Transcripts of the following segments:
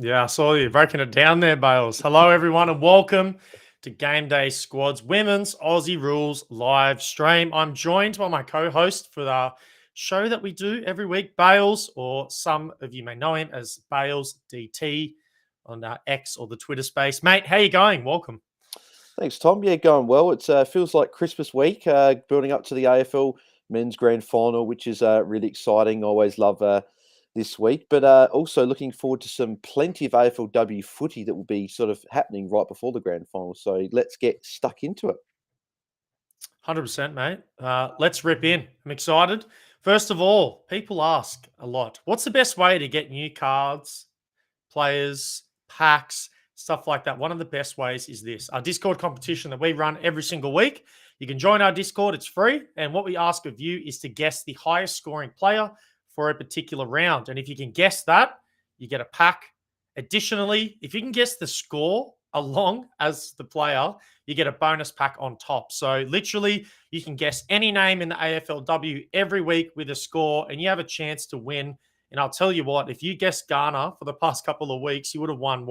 Yeah, I saw you breaking it down there, Bales. Hello, everyone, and welcome to Game Day Squad's Women's Aussie Rules live stream. I'm joined by my co-host for the show that we do every week, Bales, or some of you may know him as Bales DT on X or the Twitter space. Mate, how you going? Welcome. Thanks, Tom. Yeah, going well. It feels like Christmas week, building up to the AFL Men's Grand Final, which is really exciting. Always love this week, but also looking forward to some plenty of AFLW footy that will be sort of happening right before the Grand Final. So let's get stuck into it. 100%, mate. Let's rip in. I'm excited. First of all, people ask a lot, what's the best way to get new cards, players, packs, stuff like that? One of the best ways is this, our Discord competition that we run every single week. You can join our Discord. It's free. And what we ask of you is to guess the highest scoring player for a particular round. And if you can guess that, you get a pack. Additionally, if you can guess the score along as the player, you get a bonus pack on top. So literally, you can guess any name in the AFLW every week with a score, and you have a chance to win. And I'll tell you what, if you guessed Ghana for the past couple of weeks, you would have won,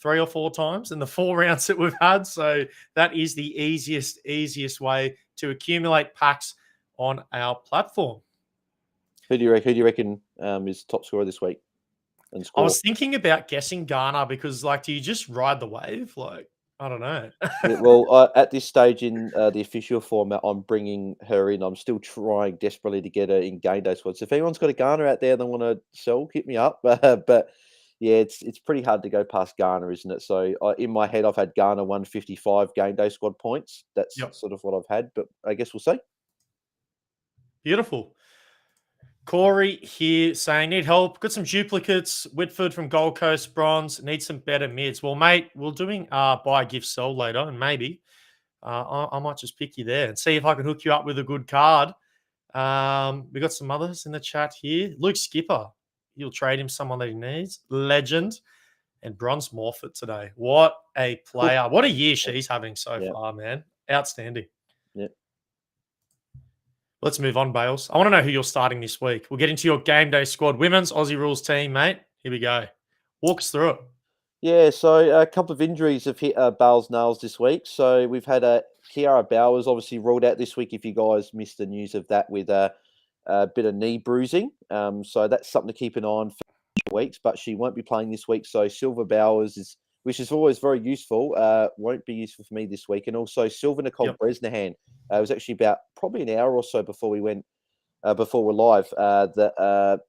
3 or 4 times in the 4 rounds that we've had. So that is the easiest way to accumulate packs on our platform. Who do you reckon is top scorer this week? And I was thinking about guessing Ghana because, do you just ride the wave? I don't know. Yeah, well, at this stage in the official format, I'm bringing her in. I'm still trying desperately to get her in GameDay squad. So if anyone's got a Ghana out there they want to sell, hit me up. But yeah, it's pretty hard to go past Ghana, isn't it? So in my head, I've had Ghana 155 GameDay squad points. That's sort of what I've had. But I guess we'll see. Beautiful. Corey here saying, need help. Got some duplicates. Whitford from Gold Coast Bronze. Need some better mids. Well, mate, we're doing buy, gift, sell later, and maybe I might just pick you there and see if I can hook you up with a good card. We got some others in the chat here. Luke Skipper. You'll trade him someone that he needs. Legend. And Bronze Morfitt today. What a player. What a year she's having so far, man. Outstanding. Yeah. Let's move on, Bales. I want to know who you're starting this week. We'll get into your Game Day squad, Women's Aussie Rules team, mate. Here we go. Walk us through it. Yeah, so a couple of injuries have hit Bales nails this week. So we've had Kiara Bowers obviously ruled out this week. If you guys missed the news of that with a bit of knee bruising, so that's something to keep an eye on for weeks. But she won't be playing this week. So Silver Bowers which is always very useful, won't be useful for me this week. And also Silver Nicole Bresnahan. It was actually about probably an hour or so before we went before we're live that.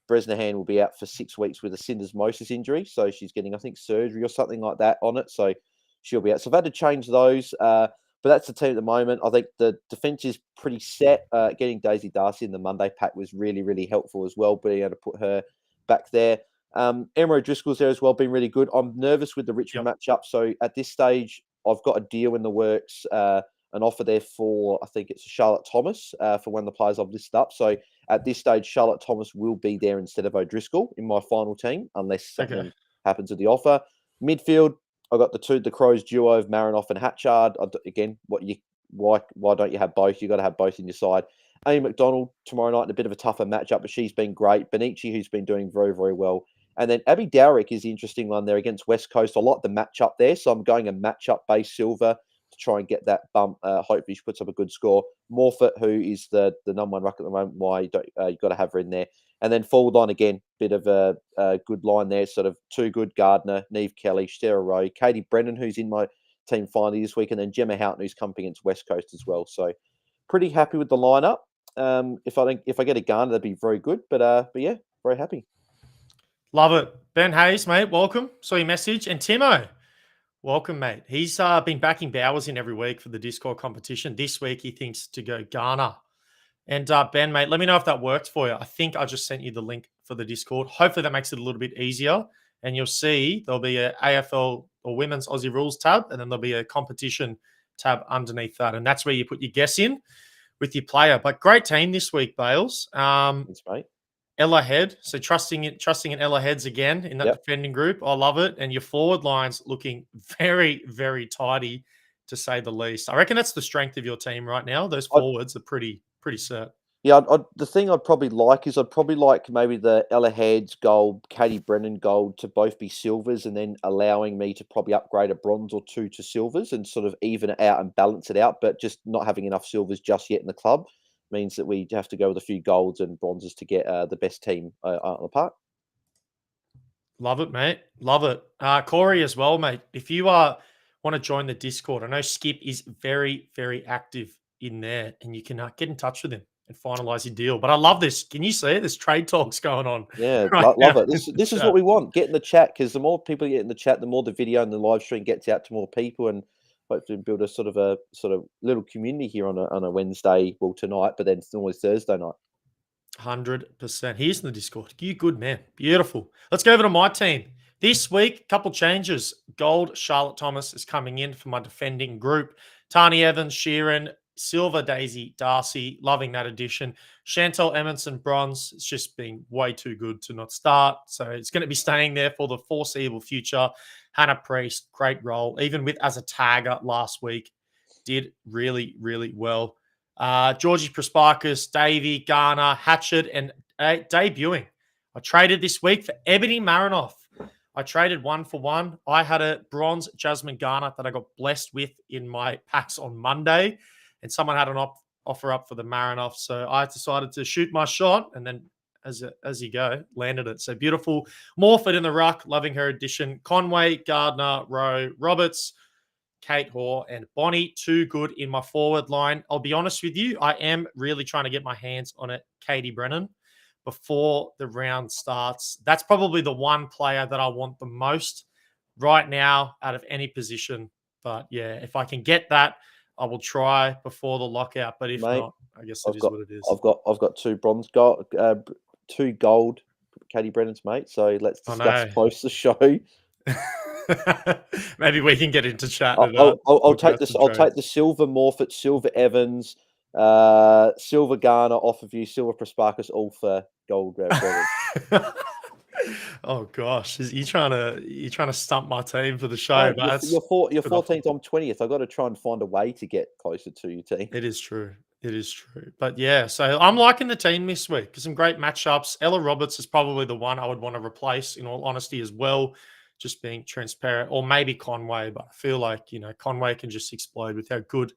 Bresnahan will be out for 6 weeks with a syndesmosis injury. So she's getting, I think, surgery or something like that on it. So she'll be out. So I've had to change those. But that's the team at the moment. I think the defense is pretty set. Getting Daisy Darcy in the Monday pack was really, really helpful as well, being able to put her back there. Emma O'Driscoll's there as well, been really good. I'm nervous with the Richmond matchup. So at this stage, I've got a deal in the works, an offer there for, I think it's Charlotte Thomas for one of the players I've listed up. So at this stage, Charlotte Thomas will be there instead of O'Driscoll in my final team, unless something happens with the offer. Midfield, I've got the Crows duo of Marinoff and Hatchard. Again, why don't you have both? You've got to have both in your side. Amy McDonald tomorrow night in a bit of a tougher matchup, but she's been great. Benici, who's been doing very, very well. And then Abby Dowrick is the interesting one there against West Coast. I like the matchup there, so I'm going a matchup-based Silver to try and get that bump. Hopefully she puts up a good score. Morfitt, who is the number 1 ruck at the moment, why you've got to have her in there. And then forward line again, bit of a good line there, sort of 2 good Gardner, Neve Kelly, Sarah Rowe, Katie Brennan, who's in my team finally this week, and then Gemma Houghton, who's come against West Coast as well. So pretty happy with the lineup. If I get a Garner, that'd be very good. But yeah, very happy. Love it. Ben Hayes, mate, welcome. Saw your message. And Timo, welcome, mate. He's been backing Bowers in every week for the Discord competition. This week, he thinks to go Ghana. And Ben, mate, let me know if that worked for you. I think I just sent you the link for the Discord. Hopefully that makes it a little bit easier. And you'll see there'll be a AFL or Women's Aussie Rules tab, and then there'll be a competition tab underneath that. And that's where you put your guess in with your player. But great team this week, Bales. Thanks, mate. Ella Head, so trusting in Ella Heads again in that defending group. I love it. And your forward line's looking very, very tidy, to say the least. I reckon that's the strength of your team right now. Those forwards are pretty set. Yeah, the thing I'd probably like is I'd probably like maybe the Ella Heads gold, Katie Brennan gold to both be silvers, and then allowing me to probably upgrade a bronze or two to silvers and sort of even it out and balance it out. But just not having enough silvers just yet in the club means that we have to go with a few golds and bronzes to get the best team on the park. Love it, mate. Love it. Corey as well, mate. If you want to join the Discord, I know Skip is very, very active in there, and you can get in touch with him and finalize your deal. But I love this. Can you see it? There's trade talks going on Yeah, right now love it. in the This is what chat. we want. Get in the chat because the more people get in the chat, the more the video and the live stream gets out to more people, and hopefully build a sort of little community here on a Wednesday. Well, tonight, but then it's always Thursday night. 100%. He's in the Discord. You good man. Beautiful. Let's go over to my team. This week, couple changes. Gold, Charlotte Thomas is coming in for my defending group. Tani Evans, Sheeran, Silver, Daisy, Darcy. Loving that addition. Chantel Emerson, bronze. It's just been way too good to not start. So it's going to be staying there for the foreseeable future. Hannah Priest, great role. Even with as a tagger last week, did really, really well. Georgie Prasparkas, Davey, Garner, Hatchet, and debuting. I traded this week for Ebony Marinoff. I traded 1-for-1. I had a bronze Jasmine Garner that I got blessed with in my packs on Monday, and someone had an offer up for the Marinoff. So I decided to shoot my shot, and then as you go, landed it. So beautiful. Morford in the ruck, loving her addition. Conway, Gardner, Rowe, Roberts, Kate Hoare, and Bonnie, too good in my forward line. I'll be honest with you, I am really trying to get my hands on it, Katie Brennan, before the round starts. That's probably the one player that I want the most right now out of any position. But yeah, if I can get that, I will try before the lockout. But if Mate, not, I guess it is what it is. I've got two bronze gold, two gold Katie Brennan's, mate. So let's discuss close the show. Maybe we can get into chat. I'll take this. I'll take the silver Morfitt, silver Evans, silver Garner off of you, silver Prasparkas, all for gold. Oh gosh, you trying to stump my team for the show? Mate, you're 14th. I'm 20th. I've got to try and find a way to get closer to your team. It is true. It is true. But yeah, so I'm liking the team this week. Some great matchups. Ella Roberts is probably the one I would want to replace, in all honesty, as well. Just being transparent, or maybe Conway, but I feel like Conway can just explode with how good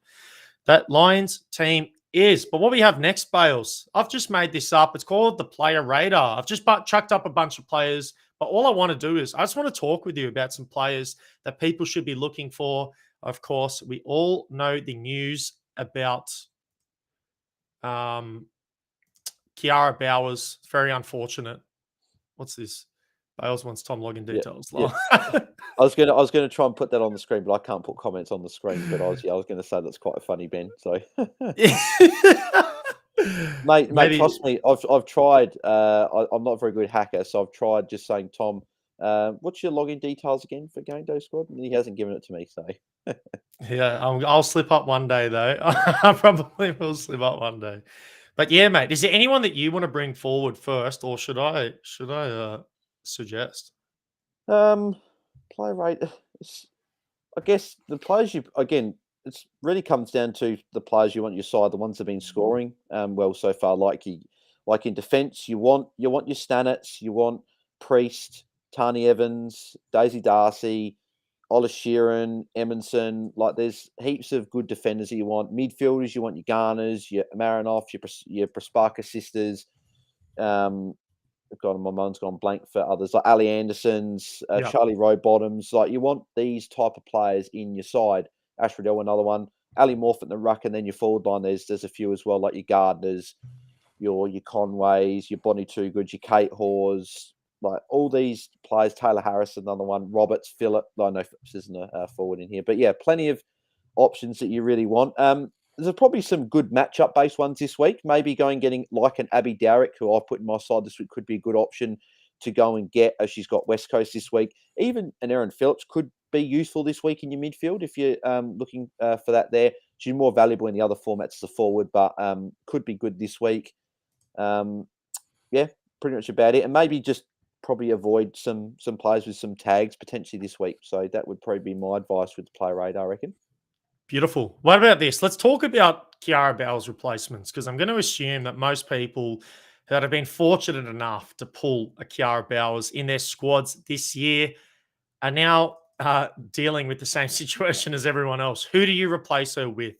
that Lions team is. But what we have next, Bales, I've just made this up. It's called the Player Radar. I've just chucked up a bunch of players, but all I want to do is I just want to talk with you about some players that people should be looking for. Of course, we all know the news about Kiara Bowers. It's very unfortunate. What's this? Bales wants Tom login details. Yeah. I was gonna try and put that on the screen, but I can't put comments on the screen. But I was gonna say that's quite funny, Ben. So, mate, trust me, I've tried. I'm not a very good hacker, so I've tried just saying, Tom, what's your login details again for GameDay squad? And he hasn't given it to me. So, yeah, I'll slip up one day though. I probably will slip up one day. But yeah, mate, is there anyone that you want to bring forward first, or should I suggest? Play rate. I guess the players it really comes down to the players you want your side, the ones that have been scoring well so far. Like in defence, you want your Stanets, you want Priest, Tani Evans, Daisy Darcy, Ola Sheeran, Emerson. Like there's heaps of good defenders that you want. Midfielders, you want your Garners, your Marinoff, your Prasparka sisters. My mind's gone blank for others like Ali Anderson's, Charlie Rowbottoms. Like you want these type of players in your side. Ash Riddell, another one. Ali Morfitt in the ruck, and then your forward line. There's a few as well, like your Gardners, your Conways, your Bonnie Too Good, your Kate Hoares, like all these players. Taylor Harris, another one. Roberts, Phillip. I know Phillips isn't a forward in here, but yeah, plenty of options that you really want. There's probably some good matchup based ones this week. Maybe getting like an Abby Darrick, who I've put in my side this week, could be a good option to go and get, as she's got West Coast this week. Even an Erin Phillips could be useful this week in your midfield if you're looking for that there. She's more valuable in the other formats as a forward, but could be good this week. Yeah, pretty much about it. And maybe just probably avoid some players with some tags potentially this week. So that would probably be my advice with the Player Radar, I reckon. Beautiful. What about this? Let's talk about Kiara Bell's replacements? Because I'm going to assume that most people that have been fortunate enough to pull a Kiara Bowers in their squads this year are now dealing with the same situation as everyone else. Who do you replace her with?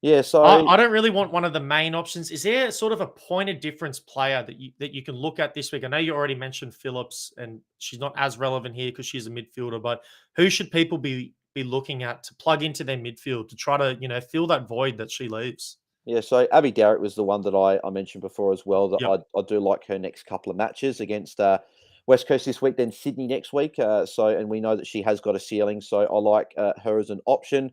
Yeah, so I don't really want one of the main options. Is there sort of a point of difference player that you can look at this week? I know you already mentioned Phillips, and she's not as relevant here because she's a midfielder. But who should people be looking at to plug into their midfield to try to fill that void that she leaves? yeah, so Abby Darrett was the one that I mentioned before as well. That Yep. I do like her next couple of matches against West Coast this week, then Sydney next week. And we know that she has got a ceiling, so I like her as an option.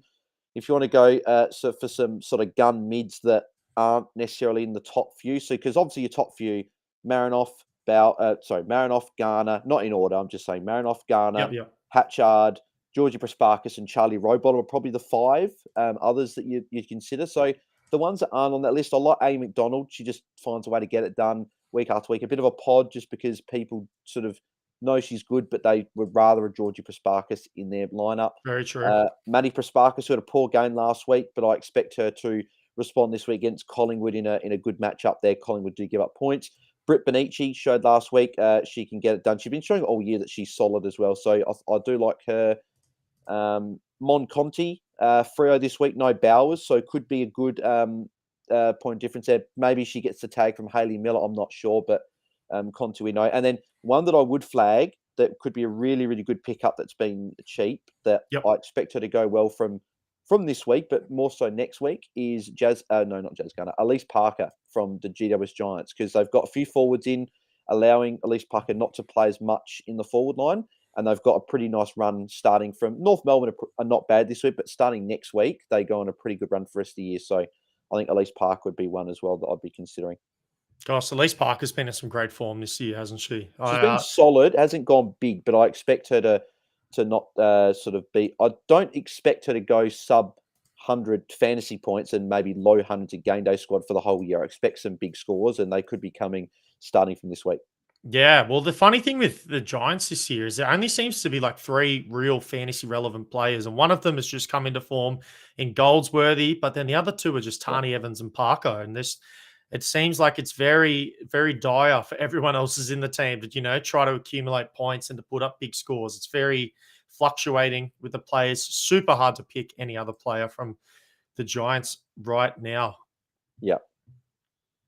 If you want to go so for some sort of gun mids that aren't necessarily in the top few, so because obviously your top few, Marinoff, Marinoff, Garner, not in order. I'm just saying Marinoff, Garner, Yep. Yep. Hatchard, Georgie Prasparkas, and Charlie Rowbottom are probably the five others that you consider. So the ones that aren't on that list, I like Amy McDonald. She just finds a way to get it done week after week. A bit of a pod just because people sort of know she's good, but they would rather a Georgie Prasparkas in their lineup. Very true. Maddie Prasparkas who had a poor game last week, but I expect her to respond this week against Collingwood in a good matchup there. Collingwood do give up points. Britt Benici showed last week she can get it done. She's been showing all year that she's solid as well, so I do like her. Mon Conti, Freo this week, no Bowers, so could be a good point difference there. Maybe she gets the tag from Hayley Miller, I'm not sure, but Conti we know. And then one that I would flag that could be a really, really good pickup that's been cheap that Yep. I expect her to go well from this week, but more so next week is not Jazz Gunner, Elise Parker from the GWS Giants, because they've got a few forwards in, allowing Elise Parker not to play as much in the forward line. And they've got a pretty nice run starting from North Melbourne are not bad this week, but starting next week, they go on a pretty good run for the rest of the year. So I think Elise Park would be one as well that I'd be considering. Gosh, Elise Parker's been in some great form this year, hasn't she? She's been solid, hasn't gone big, but I expect her to not sort of be. I don't expect her to go sub 100 fantasy points and maybe low hundreds of game day squad for the whole year. I expect some big scores, and they could be coming starting from this week. Yeah, well, the funny thing with the Giants this year is there only seems to be like three real fantasy relevant players, and one of them has just come into form in Goldsworthy, but then the other two are just Tani Evans and Parker. And it seems like it's very, very dire for everyone else's in the team to, try to accumulate points and to put up big scores. It's very fluctuating with the players. Super hard to pick any other player from the Giants right now. Yeah.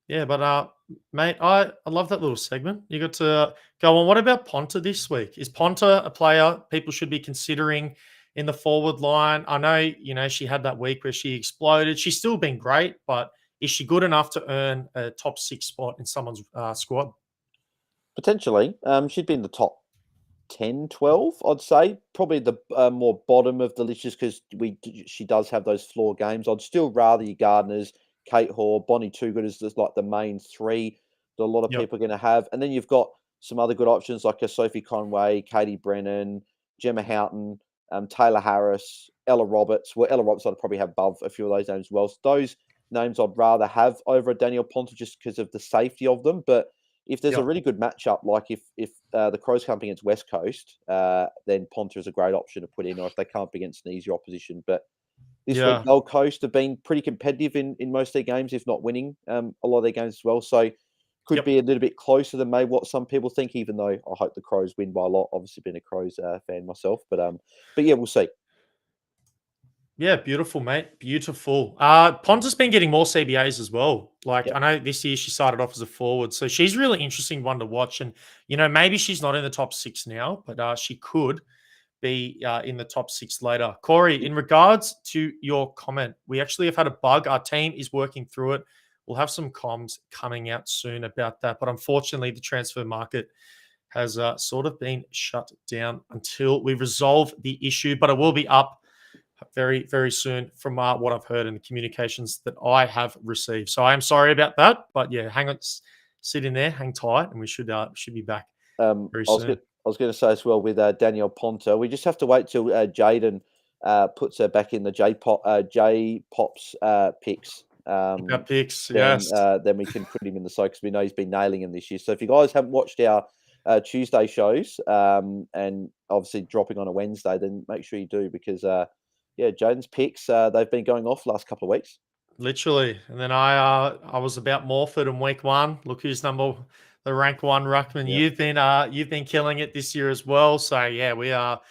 Yeah, but mate, I love that little segment. You got to go on. What about Ponta this week? Is Ponta a player people should be considering in the forward line? I know, she had that week where she exploded. She's still been great, but is she good enough to earn a top 6 spot in someone's squad? Potentially. She'd be in the top 10, 12, I'd say. Probably the more bottom of the list just because she does have those floor games. I'd still rather your Gardners, Kate Hoare, Bonnie Toogood is just like the main three that a lot of people are going to have. And then you've got some other good options like a Sophie Conway, Katie Brennan, Gemma Houghton, Taylor Harris, Ella Roberts. Well, Ella Roberts I'd probably have above a few of those names as well. So those names I'd rather have over a Danielle Ponta just because of the safety of them. But if there's a really good matchup, like if the Crows come up against West Coast, then Ponta is a great option to put in, or if they come up against an easier opposition. But this week, Gold Coast have been pretty competitive in most of their games, if not winning a lot of their games as well. So could be a little bit closer than maybe what some people think, even though I hope the Crows win by a lot. Obviously, been a Crows fan myself, but yeah, we'll see. Yeah, beautiful, mate. Beautiful. Ponta's been getting more CBAs as well. Like, I know this year she started off as a forward, so she's really interesting one to watch. And, maybe she's not in the top 6 now, but she could be in the top 6 later. Corey, in regards to your comment, we actually have had a bug. Our team is working through it. We'll have some comms coming out soon about that. But unfortunately, the transfer market has sort of been shut down until we resolve the issue. But it will be up very, very soon from what I've heard and the communications that I have received. So I am sorry about that. But yeah, hang on, sit in there, hang tight, and we should be back very soon. I was going to say as well with Danielle Ponta, we just have to wait till Jaden puts her back in the J Pops picks. Picks, then, yes. Then we can put him in the side because we know he's been nailing him this year. So if you guys haven't watched our Tuesday shows and obviously dropping on a Wednesday, then make sure you do because Jaden's picks they've been going off last couple of weeks. literally. And then I was about Morford in week 1. Look who's the rank 1 ruckman. Yep. You've been killing it this year as well. So yeah, we are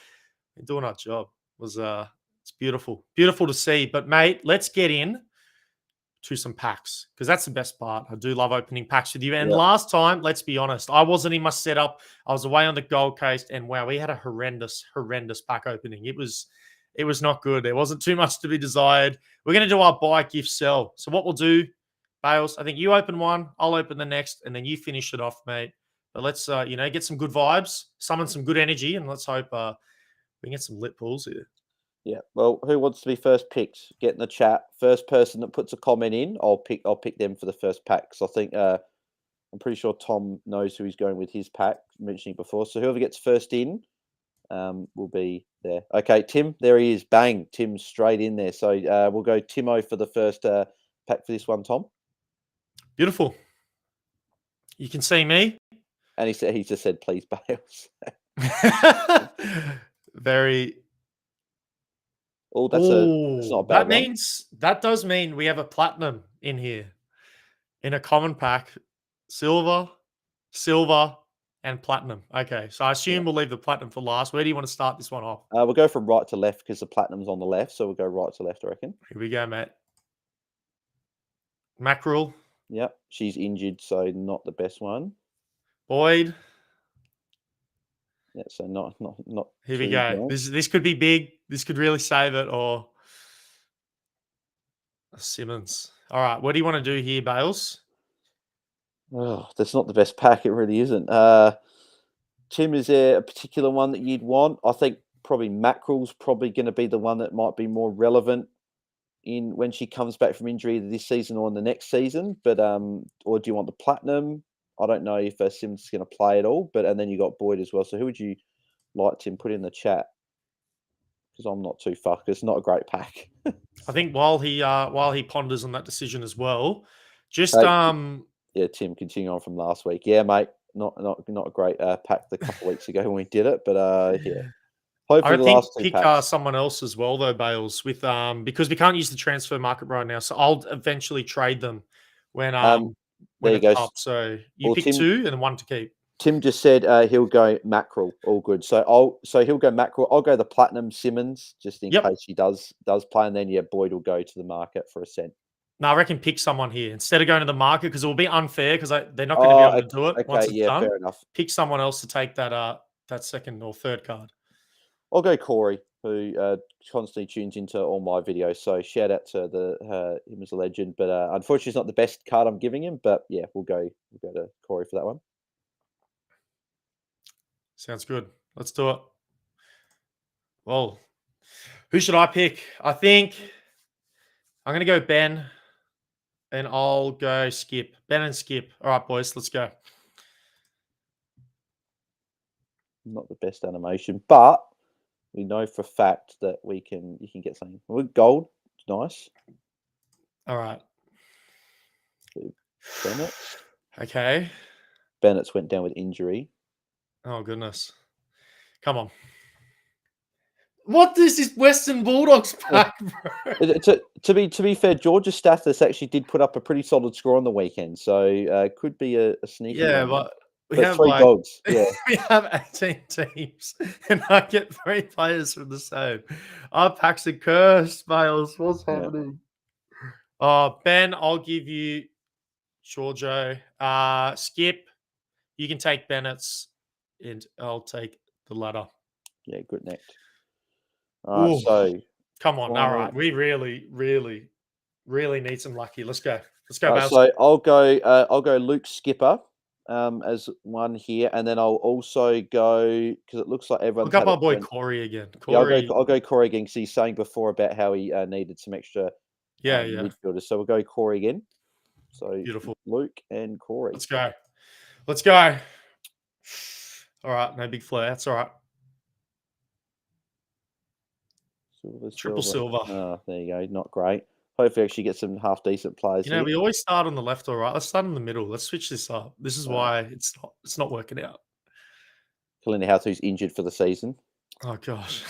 doing our job. It's beautiful. Beautiful to see. But mate, let's get in to some packs because that's the best part. I do love opening packs with you. And Yep. last time, let's be honest, I wasn't in my setup. I was away on the Gold Coast, and wow, we had a horrendous pack opening. It was not good. There wasn't too much to be desired. We're going to do our buy, gift, sell. So what we'll do, Bales, I think you open one, I'll open the next, and then you finish it off, mate. But let's get some good vibes, summon some good energy, and let's hope we can get some lit pulls here. Yeah. Well, who wants to be first picked? Get in the chat. First person that puts a comment in, I'll pick them for the first pack. So I think I'm pretty sure Tom knows who he's going with his pack, mentioning before. So whoever gets first in will be there. Okay, Tim, there he is. Bang, Tim's straight in there. So we'll go Timo for the first pack for this one, Tom. Beautiful. You can see me. And he just said, please, Bales. Very. Oh, that's not a bad one. That does mean we have a platinum in here, in a common pack, silver, and platinum. Okay, so I assume we'll leave the platinum for last. Where do you want to start this one off? We'll go from right to left because the platinum's on the left, so we'll go right to left, I reckon. Here we go, mate. Mackerel. Yep, she's injured, so not the best one. Boyd. Yeah, so not. Here we go. This could be big. This could really save it. Or Simmons. All right, what do you want to do here, Bales? Oh, that's not the best pack. It really isn't. Tim, is there a particular one that you'd want? I think probably Mackerel's probably going to be the one that might be more relevant in when she comes back from injury either this season or in the next season. But or do you want the platinum? I don't know if Simmons is going to play at all. And then you got Boyd as well. So who would you like, Tim? Put in the chat because I'm not too fucked. It's not a great pack. I think while he ponders on that decision as well, just yeah, Tim, continue on from last week. Yeah, mate, not a great pack a couple of weeks ago when we did it, but yeah. Hopefully I think pick someone else as well though, Bales, with because we can't use the transfer market right now, so I'll eventually trade them when it's up. So you pick Tim, 2 and then 1 to keep. Tim just said he'll go Mackerel. All good. So he'll go Mackerel. I'll go the platinum Simmons just in case he does play, and then Boyd will go to the market for a cent. No, I reckon pick someone here instead of going to the market because it will be unfair because they're not going to be able to do it once it's done. Fair enough. Pick someone else to take that second or third card. I'll go Corey, who constantly tunes into all my videos. So shout out to him as a legend. But unfortunately, it's not the best card I'm giving him. But yeah, we'll go to Corey for that one. Sounds good. Let's do it. Well, who should I pick? I think I'm going to go Ben, and I'll go Skip. Ben and Skip. All right, boys, let's go. Not the best animation, but we know for a fact that you can get something. With gold, it's nice. All right. Bennett. Okay. Bennett's went down with injury. Oh, goodness. Come on. What is this Western Bulldogs pack, bro? To be fair, Georgia Stathis actually did put up a pretty solid score on the weekend, so could be a sneaky. Yeah, but we have 3 dogs. Yeah, we have 18 teams, and I get 3 players from the same. Our packs are cursed, Bales. What's happening? Ben, I'll give you Giorgio. Skip, you can take Bennett's, and I'll take the latter. Yeah, good neck. All right, so come on. All right, we really, really, really need some lucky. Let's go. Let's go, Bales. So I'll go Luke Skipper as one here, and then I'll also go because it looks like everyone's look up our boy Corey again. Corey. Yeah, I'll go Corey again because he's saying before about how he needed some extra midfielders. So we'll go Corey again. So beautiful, Luke and Corey. Let's go. Let's go. All right, no big flare. That's all right. Triple silver. Oh, there you go. Not great. Hopefully, actually get some half decent players. You know, we always start on the left or right. Let's start in the middle. Let's switch this up. This is why it's not working out. Kalina House, who's injured for the season. Oh gosh.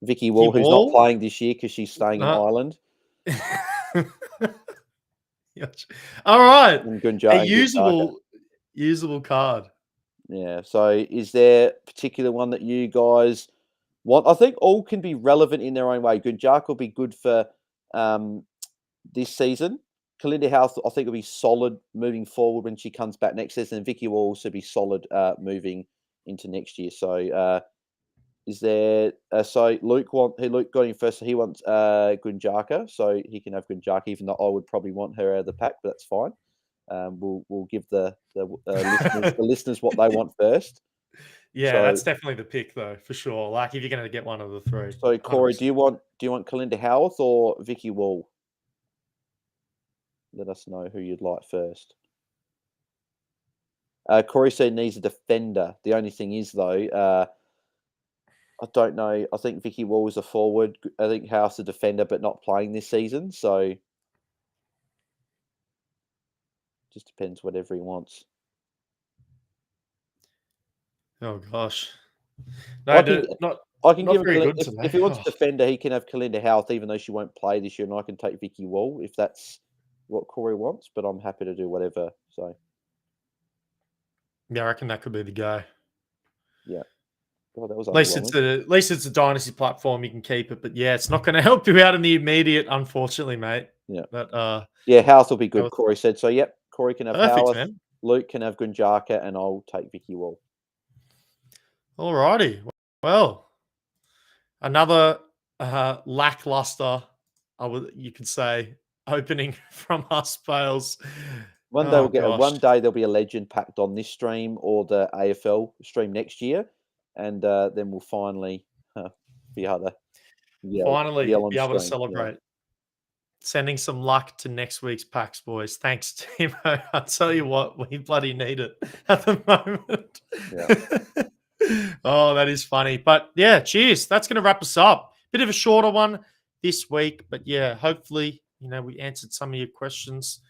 Vicky Wall, who's not Wall? playing this year because she's staying in No. Ireland. Yes. All right. And A Gunjaka. usable card. Yeah. So is there a particular one that you guys want? I think all can be relevant in their own way. Gunjaka will be good for this season. Kalinda House, I think, will be solid moving forward when she comes back next season. And Vicky will also be solid moving into next year. So is there? So Luke got in first. So he wants Gunjaka, so he can have Gunjaka. Even though I would probably want her out of the pack, but that's fine. We'll give the listeners what they want first. Yeah, So, that's definitely the pick, though, for sure. Like, if you're going to get one of the three. so Corey, 100%. do you want Kalinda Howarth or Vicky Wall? Let us know who you'd like first. Corey said needs a defender. The only thing is, though, I don't know. I think Vicky Wall is a forward. I think House a defender, but not playing this season. So just depends whatever he wants. Oh gosh, I no, can, not I can not give him very good if today. he wants Oh. a defender, he can have Kalinda Howarth, even though she won't play this year, and I can take Vicky Wall if that's what Corey wants. But I'm happy to do whatever. So Yeah, I reckon that could be the go. yeah. Oh, that was At least it's a dynasty platform. You can keep it, but yeah, it's not going to help you out in the immediate, unfortunately, mate. Yeah. But yeah, Howarth will be that good. was Corey said so. Yep, Corey can have perfect, Howarth. man. Luke can have Gunjaka, and I'll take Vicky Wall. Alrighty. Well, another lackluster, you could say, opening from us, Bales. One day Oh we'll get gosh. one day there'll be a legend packed on this stream or the AFL stream next year, and then we'll finally be able to Finally yell on be able to stream. celebrate. Sending some luck to next week's packs, boys. Thanks, Timo. I tell you what, we bloody need it at the moment. Oh, that is funny. But yeah, cheers. That's going to wrap us up. Bit of a shorter one this week, but yeah, hopefully, we answered some of your questions.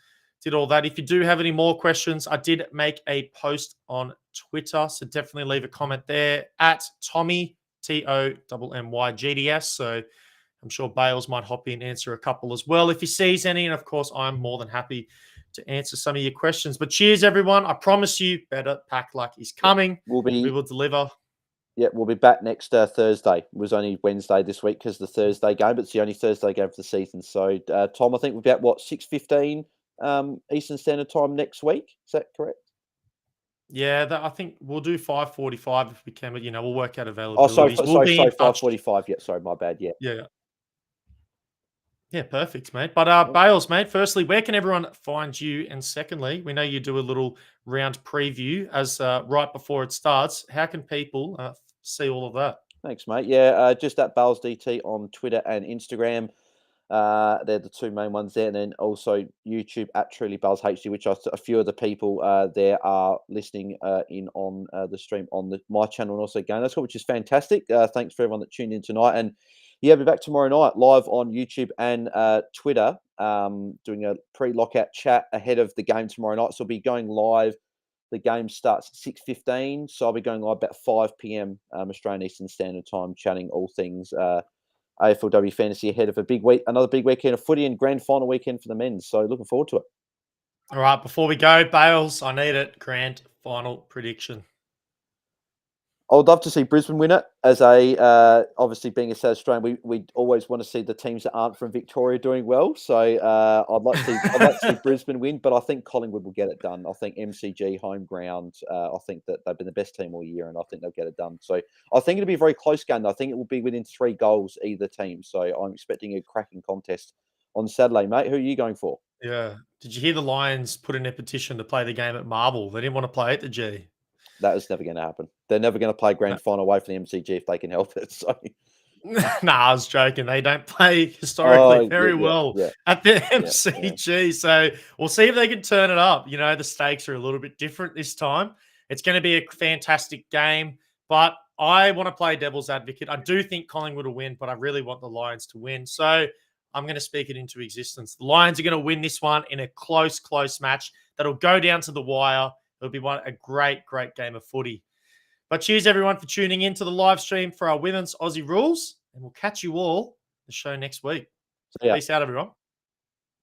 Did all that. If you do have any more questions, I did make a post on Twitter, so definitely leave a comment there at Tommy TOMMYGDS. So I'm sure Bales might hop in and answer a couple as well if he sees any. And of course, I'm more than happy to answer some of your questions. But cheers, everyone. I promise you, better pack luck is coming. We will deliver. Yeah, we'll be back next Thursday. It was only Wednesday this week because the Thursday game, but it's the only Thursday game for the season. So, Tom, I think we'll be at 6:15 Eastern Standard Time next week. Is that correct? Yeah, I think we'll do 5:45 if we can, but we'll work out availability. Oh, sorry, 5:45. Yeah, sorry, my bad. Yeah. Yeah, perfect, mate. But Bales, mate, firstly, where can everyone find you? And secondly, we know you do a little round preview as right before it starts. How can people see all of that? Thanks, mate. Yeah, just at Bales DT on Twitter and Instagram. They're the two main ones there, and then also YouTube at Truly Bales HD, which a few of the people there are listening in on the stream on my channel and also GameDay, which is fantastic. Thanks for everyone that tuned in tonight, and yeah, we'll be back tomorrow night live on YouTube and Twitter, doing a pre-lockout chat ahead of the game tomorrow night. So we'll be going live. The game starts at 6:15, so I'll be going live about 5 p.m. Australian Eastern Standard Time, chatting all things AFLW fantasy ahead of another big weekend of footy and grand final weekend for the men. So looking forward to it. All right, before we go, Bales, I need it. Grand final prediction. I would love to see Brisbane win it. As obviously being a South Australian, we always want to see the teams that aren't from Victoria doing well. So I'd like to see Brisbane win, but I think Collingwood will get it done. I think MCG home ground. I think that they've been the best team all year, and I think they'll get it done. So I think it'll be a very close game. I think it will be within 3 goals either team. So I'm expecting a cracking contest on Saturday, mate. Who are you going for? Yeah. Did you hear the Lions put in a petition to play the game at Marvel? They didn't want to play at the G. That is never going to happen. They're never going to play grand final away from the MCG if they can help it. So, I was joking. They don't play historically very well at the MCG. So we'll see if they can turn it up. The stakes are a little bit different this time. It's going to be a fantastic game, but I want to play devil's advocate. I do think Collingwood will win, but I really want the Lions to win. So I'm going to speak it into existence. The Lions are going to win this one in a close match that'll go down to the wire. It'll be a great game of footy. But cheers, everyone, for tuning in to the live stream for our Women's Aussie Rules. and we'll catch you all the show next week. So, yeah. Peace out, everyone.